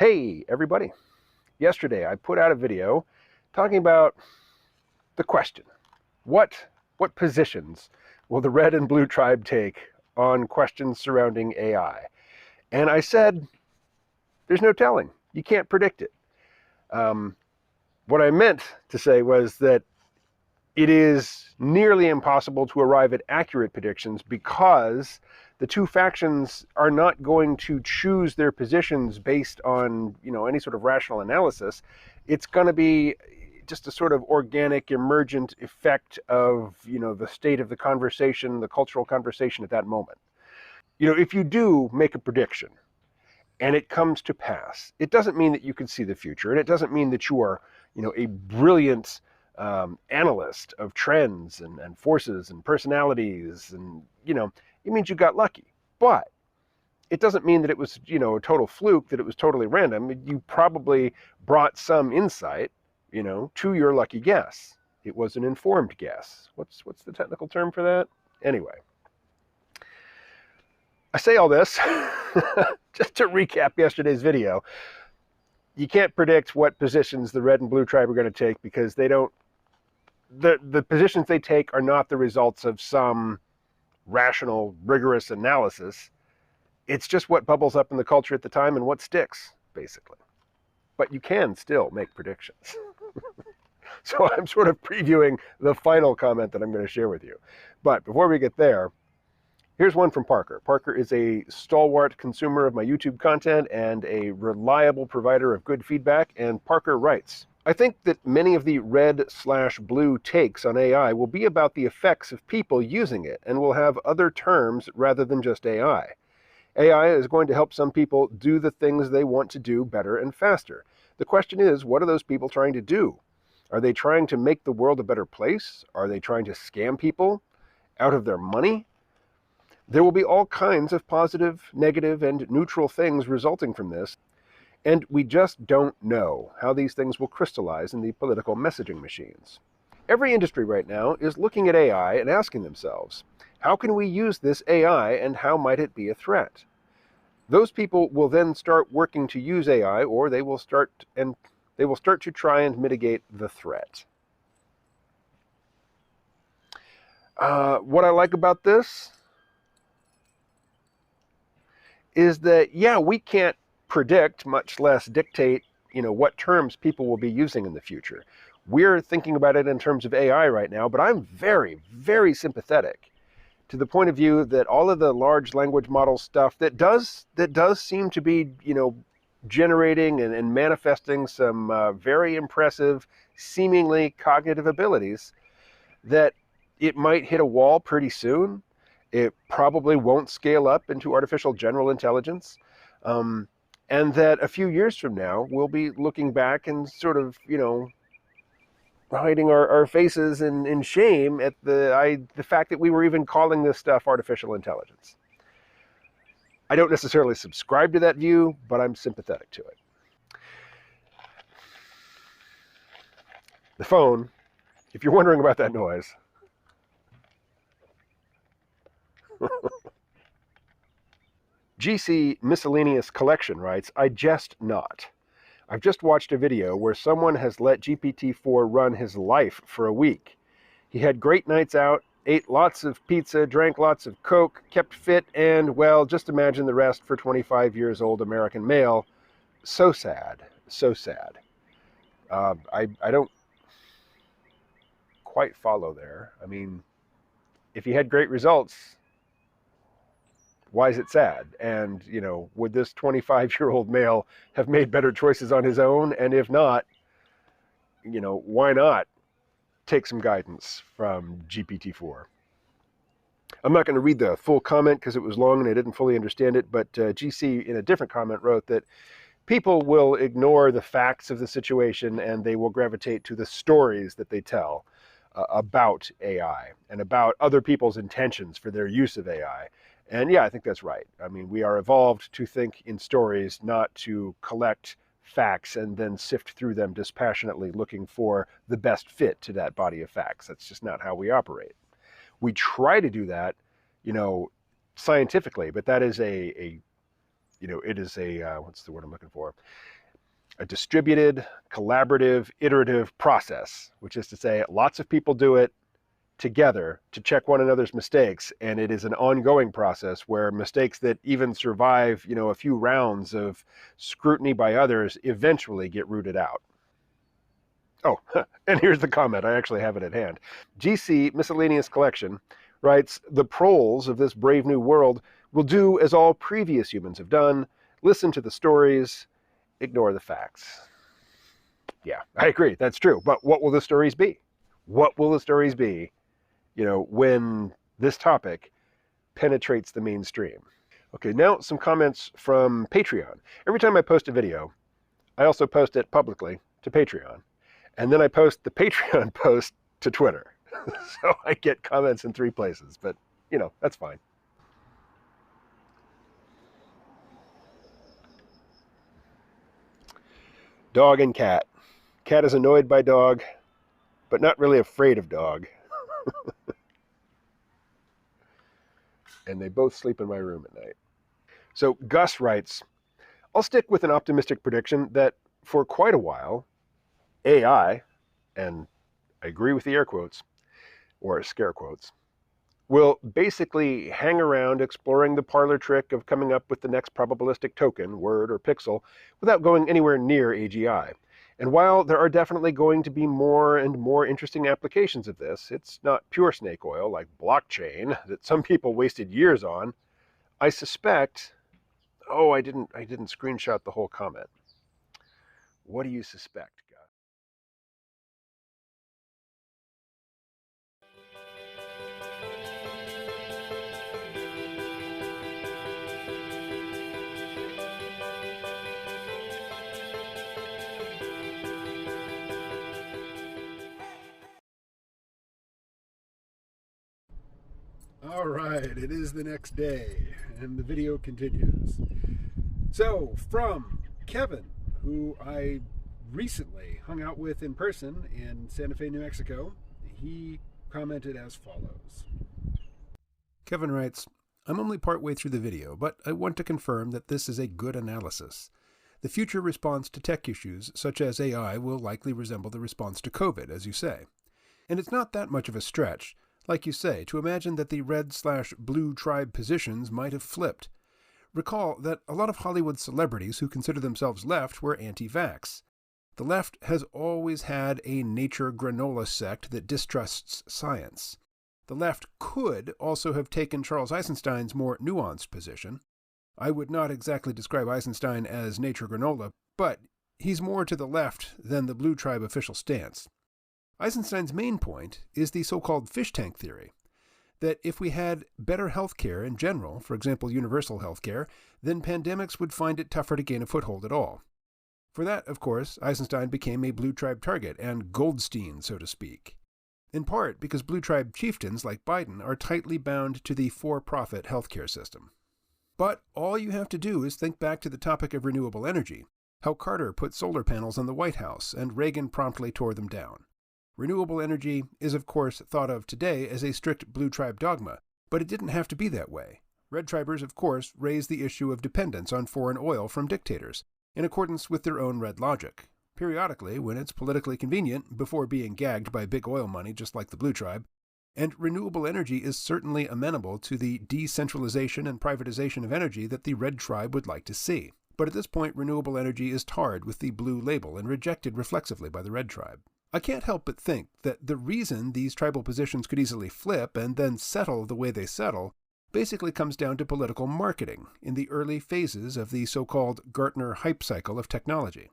Hey, everybody. Yesterday, I put out a video talking about the question, what positions will the red and blue tribe take on questions surrounding AI? And I said, there's no telling. You can't predict it. What I meant to say was that it is nearly impossible to arrive at accurate predictions because the two factions are not going to choose their positions based on, any sort of rational analysis. It's going to be just a sort of organic, emergent effect of, the state of the conversation, the cultural conversation at that moment. If you do make a prediction and it comes to pass, it doesn't mean that you can see the future, and it doesn't mean that you are, a brilliant analyst of trends and forces and personalities, and it means you got lucky. But it doesn't mean that it was a total fluke, that it was totally random. You probably brought some insight to your lucky guess. It was an informed guess. What's the technical term for that? Anyway, I say all this just to recap yesterday's video. You can't predict what positions the red and blue tribe are going to take because they don't. The positions they take are not the results of some rational, rigorous analysis. It's just what bubbles up in the culture at the time and what sticks, basically. But you can still make predictions. So I'm sort of previewing the final comment that I'm going to share with you. But before we get there, here's one from Parker. Parker is a stalwart consumer of my YouTube content and a reliable provider of good feedback, and Parker writes, I think that many of the red/blue takes on AI will be about the effects of people using it and will have other terms rather than just AI. AI is going to help some people do the things they want to do better and faster. The question is, what are those people trying to do? Are they trying to make the world a better place? Are they trying to scam people out of their money? There will be all kinds of positive, negative, and neutral things resulting from this, and we just don't know how these things will crystallize in the political messaging machines. Every industry right now is looking at AI and asking themselves, how can we use this AI and how might it be a threat? Those people will then start working to use AI, or they will start to try and mitigate the threat. What I like about this is that, yeah, we can't predict, much less dictate, what terms people will be using in the future. We're thinking about it in terms of AI right now, but I'm very, very sympathetic to the point of view that all of the large language model stuff that does seem to be, generating and manifesting some very impressive, seemingly cognitive abilities, that it might hit a wall pretty soon. It probably won't scale up into artificial general intelligence. And that a few years from now, we'll be looking back and sort of, hiding our faces in shame at the fact that we were even calling this stuff artificial intelligence. I don't necessarily subscribe to that view, but I'm sympathetic to it. The phone, if you're wondering about that noise, GC Miscellaneous Collection writes, I jest not. I've just watched a video where someone has let GPT-4 run his life for a week. He had great nights out, ate lots of pizza, drank lots of Coke, kept fit, and, well, just imagine the rest for 25 years old American male. So sad. So sad. I don't quite follow there. I mean, if he had great results, why is it sad? And, would this 25-year-old male have made better choices on his own? And if not, why not take some guidance from GPT-4? I'm not going to read the full comment because it was long and I didn't fully understand it, but GC in a different comment wrote that people will ignore the facts of the situation and they will gravitate to the stories that they tell about AI and about other people's intentions for their use of AI. And yeah, I think that's right. I mean, we are evolved to think in stories, not to collect facts and then sift through them dispassionately looking for the best fit to that body of facts. That's just not how we operate. We try to do that, scientifically, but that is a it is a, what's the word I'm looking for? A distributed, collaborative, iterative process, which is to say lots of people do it together to check one another's mistakes, and it is an ongoing process where mistakes that even survive, a few rounds of scrutiny by others eventually get rooted out. Oh, and here's the comment. I actually have it at hand. GC Miscellaneous Collection writes, the proles of this brave new world will do as all previous humans have done, listen to the stories, ignore the facts. Yeah, I agree. That's true. But what will the stories be? What will the stories be, when this topic penetrates the mainstream? Okay, now some comments from Patreon. Every time I post a video, I also post it publicly to Patreon. And then I post the Patreon post to Twitter. So I get comments in 3 places, but, that's fine. Dog and cat. Cat is annoyed by dog, but not really afraid of dog. And they both sleep in my room at night. So Gus writes, I'll stick with an optimistic prediction that for quite a while, AI, and I agree with the air quotes, or scare quotes, will basically hang around exploring the parlor trick of coming up with the next probabilistic token, word, or pixel without going anywhere near AGI. And while there are definitely going to be more and more interesting applications of this, it's not pure snake oil like blockchain that some people wasted years on. I suspect, I didn't screenshot the whole comment. What do you suspect, Gus? All right, it is the next day, and the video continues. So, from Kevin, who I recently hung out with in person in Santa Fe, New Mexico, he commented as follows. Kevin writes, I'm only partway through the video, but I want to confirm that this is a good analysis. The future response to tech issues, such as AI, will likely resemble the response to COVID, as you say. And it's not that much of a stretch, like you say, to imagine that the red/blue tribe positions might have flipped. Recall that a lot of Hollywood celebrities who consider themselves left were anti-vax. The left has always had a nature granola sect that distrusts science. The left could also have taken Charles Eisenstein's more nuanced position. I would not exactly describe Eisenstein as nature granola, but he's more to the left than the blue tribe official stance. Eisenstein's main point is the so-called fish tank theory, that if we had better healthcare in general, for example universal healthcare, then pandemics would find it tougher to gain a foothold at all. For that, of course, Eisenstein became a blue tribe target and Goldstein, so to speak. In part because blue tribe chieftains like Biden are tightly bound to the for-profit healthcare system. But all you have to do is think back to the topic of renewable energy, how Carter put solar panels on the White House and Reagan promptly tore them down. Renewable energy is, of course, thought of today as a strict blue tribe dogma, but it didn't have to be that way. Red tribers, of course, raised the issue of dependence on foreign oil from dictators, in accordance with their own red logic. Periodically, when it's politically convenient, before being gagged by big oil money just like the blue tribe, and renewable energy is certainly amenable to the decentralization and privatization of energy that the red tribe would like to see. But at this point, renewable energy is tarred with the blue label and rejected reflexively by the red tribe. I can't help but think that the reason these tribal positions could easily flip and then settle the way they settle basically comes down to political marketing in the early phases of the so-called Gartner hype cycle of technology.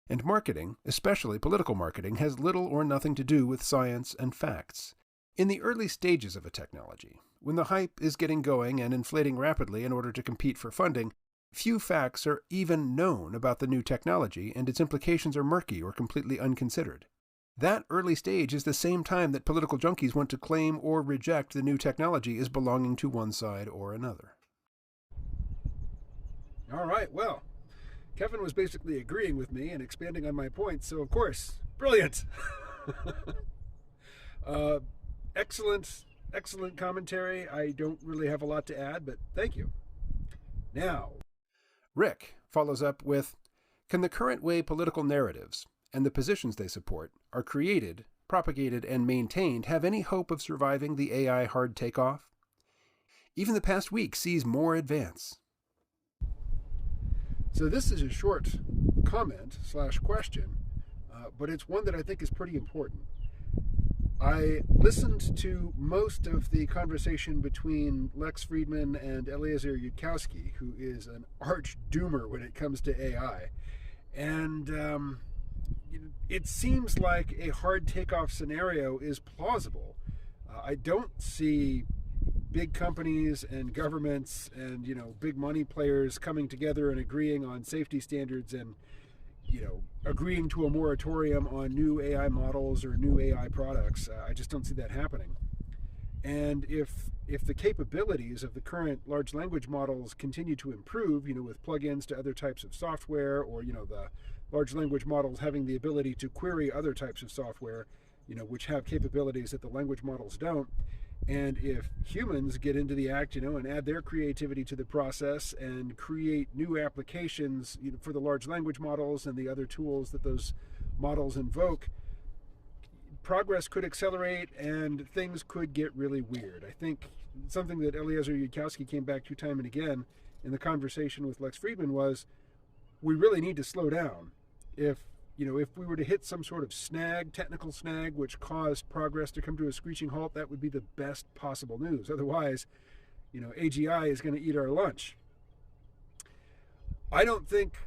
And marketing, especially political marketing, has little or nothing to do with science and facts. In the early stages of a technology, when the hype is getting going and inflating rapidly in order to compete for funding, few facts are even known about the new technology, and its implications are murky or completely unconsidered. That early stage is the same time that political junkies want to claim or reject the new technology as belonging to one side or another. All right, well, Kevin was basically agreeing with me and expanding on my points, so of course, brilliant! Excellent commentary. I don't really have a lot to add, but thank you. Now, Rick follows up with, can the current way political narratives and the positions they support are created, propagated, and maintained have any hope of surviving the AI hard takeoff? Even the past week sees more advance. So this is a short comment / question, but it's one that I think is pretty important. I listened to most of the conversation between Lex Friedman and Eliezer Yudkowsky, who is an arch doomer when it comes to AI. And it seems like a hard takeoff scenario is plausible. I don't see big companies and governments and, big money players coming together and agreeing on safety standards and, agreeing to a moratorium on new AI models or new AI products. I just don't see that happening. And if the capabilities of the current large language models continue to improve, with plugins to other types of software, or, the large language models having the ability to query other types of software, which have capabilities that the language models don't, and if humans get into the act, and add their creativity to the process and create new applications, for the large language models and the other tools that those models invoke, progress could accelerate and things could get really weird. I think something that Eliezer Yudkowsky came back to time and again in the conversation with Lex Friedman was, we really need to slow down. If we were to hit some sort of technical snag, which caused progress to come to a screeching halt, that would be the best possible news. Otherwise, AGI is going to eat our lunch. I don't think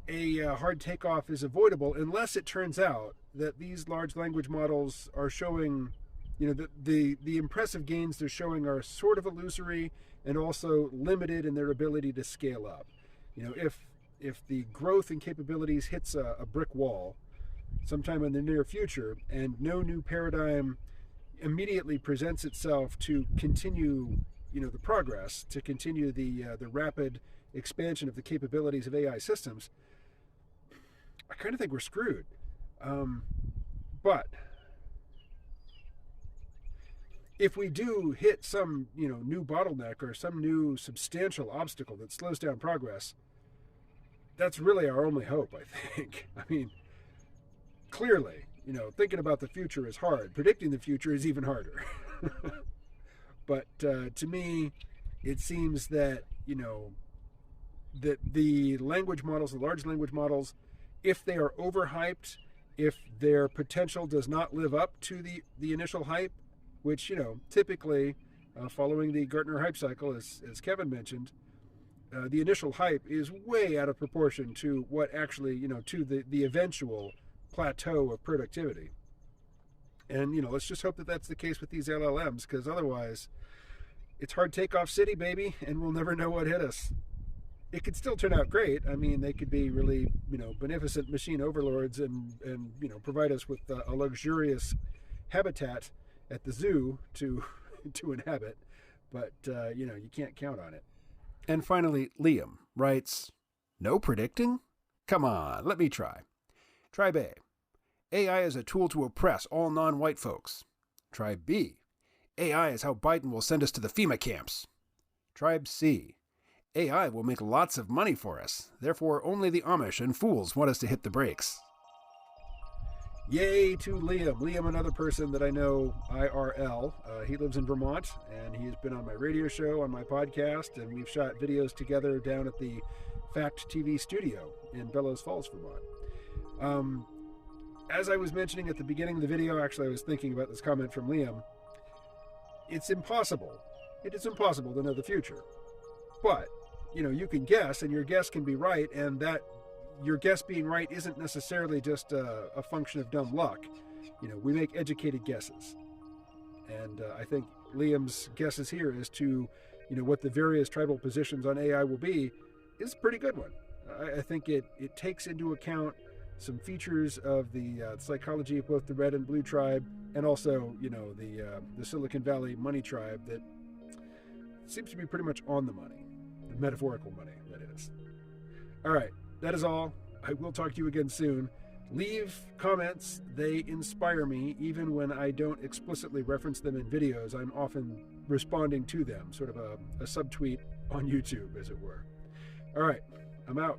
a hard takeoff is avoidable unless it turns out that these large language models are showing, the impressive gains they're showing are sort of illusory and also limited in their ability to scale up. If the growth and capabilities hits a brick wall sometime in the near future and no new paradigm immediately presents itself to continue, the progress, to continue the rapid expansion of the capabilities of AI systems, I kind of think we're screwed. But if we do hit some, new bottleneck or some new substantial obstacle that slows down progress, that's really our only hope, I think. I mean, clearly, thinking about the future is hard. Predicting the future is even harder. But to me, it seems that, that the language models, the large language models, if they are overhyped, if their potential does not live up to the initial hype, which, typically, following the Gartner hype cycle, as Kevin mentioned, the initial hype is way out of proportion to what actually, to the eventual plateau of productivity. And, let's just hope that that's the case with these LLMs, because otherwise it's hard takeoff city, baby, and we'll never know what hit us. It could still turn out great. I mean, they could be really, beneficent machine overlords and provide us with a luxurious habitat at the zoo to inhabit. But, you can't count on it. And finally, Liam writes, no predicting? Come on, let me try. Tribe A, AI is a tool to oppress all non-white folks. Tribe B, AI is how Biden will send us to the FEMA camps. Tribe C, AI will make lots of money for us. Therefore, only the Amish and fools want us to hit the brakes. Yay to Liam. Liam, another person that I know IRL. He lives in Vermont, and he's been on my radio show, on my podcast, and we've shot videos together down at the Fact TV studio in Bellows Falls, Vermont. As I was mentioning at the beginning of the video, actually I was thinking about this comment from Liam, it's impossible. It is impossible to know the future. But, you can guess, and your guess can be right, and that your guess being right isn't necessarily just a function of dumb luck. We make educated guesses. And I think Liam's guesses here as to, what the various tribal positions on AI will be is a pretty good one. I think it takes into account some features of the psychology of both the red and blue tribe, and also, the Silicon Valley money tribe that seems to be pretty much on the money. The metaphorical money, that is. All right. That is all. I will talk to you again soon. Leave comments. They inspire me. Even when I don't explicitly reference them in videos, I'm often responding to them, sort of a subtweet on YouTube, as it were. All right, I'm out.